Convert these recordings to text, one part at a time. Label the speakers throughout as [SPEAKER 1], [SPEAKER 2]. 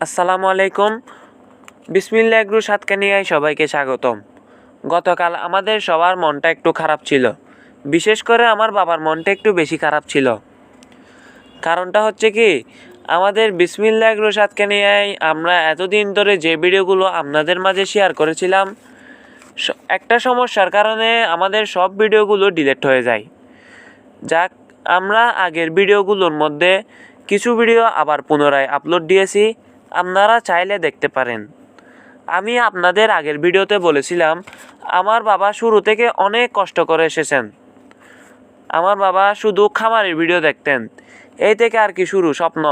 [SPEAKER 1] আসসালামু আলাইকুম। বিসমিল্লাহ এগ্রো সাতকানিয়ায় সবাইকে স্বাগতম। গতকাল আমাদের সবার মনটা একটু খারাপ ছিল, বিশেষ করে আমার বাবার মনটা একটু বেশি খারাপ ছিল। কারণটা হচ্ছে কি, আমাদের বিসমিল্লাহ এগ্রো সাতকানিয়ায় আমরা এতদিন ধরে যে ভিডিওগুলো আপনাদের মাঝে শেয়ার করেছিলাম, একটা সমস্যার কারণে আমাদের সব ভিডিওগুলো ডিলিট হয়ে যায়। যাক, আমরা আগের ভিডিওগুলোর মধ্যে কিছু ভিডিও আবার পুনরায় আপলোড দিয়েছি, আপনারা চাইলে দেখতে পারেন। আমি আপনাদের আগের ভিডিওতে বলেছিলাম আমার বাবা শুরু থেকে অনেক কষ্ট করে এসেছেন। আমার বাবা শুধু খামারের ভিডিও দেখতেন, এই থেকে আর কি শুরু স্বপ্ন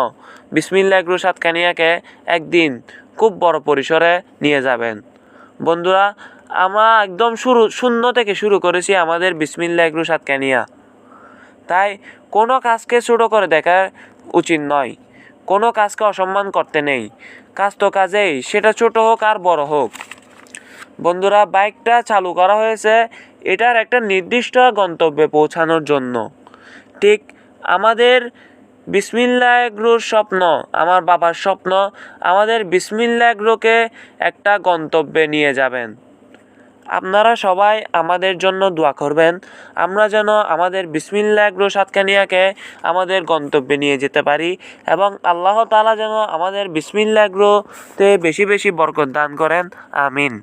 [SPEAKER 1] বিসমিল্লাহ এগ্রো সাতকানিয়াকে একদিন খুব বড় পরিসরে নিয়ে যাবেন। বন্ধুরা, আমরা একদম শূন্য থেকে শুরু করেছি আমাদের বিসমিল্লাহ এগ্রো সাতকানিয়া। তাই কোনো কাজকে ছোটো করে দেখা উচিত নয়, কোনো কাজকে অসম্মান করতে নেই। কাজ তো কাজেই, সেটা ছোট হোক আর বড় হোক। বন্ধুরা, বাইকটা চালু করা হয়েছে এটার একটা নির্দিষ্ট গন্তব্যে পৌঁছানোর জন্য। ঠিক আমাদের বিসমিল্লাহ এগ্রোর স্বপ্ন, আমার বাবার স্বপ্ন, আমাদের বিসমিল্লাহ এগ্রোকে একটা গন্তব্যে নিয়ে যাবেন। আপনারা সবাই আমাদের জন্য দোয়া করবেন, আমরা যেন আমাদের বিসমিল্লাহ এগ্রো সাতকানিয়াকে আমাদের গন্তব্যে নিয়ে যেতে পারি এবং আল্লাহ তাআলা যেন আমাদের বিসমিল্লাহ এগ্রোতে বেশি বেশি বরকত দান করেন। আমিন।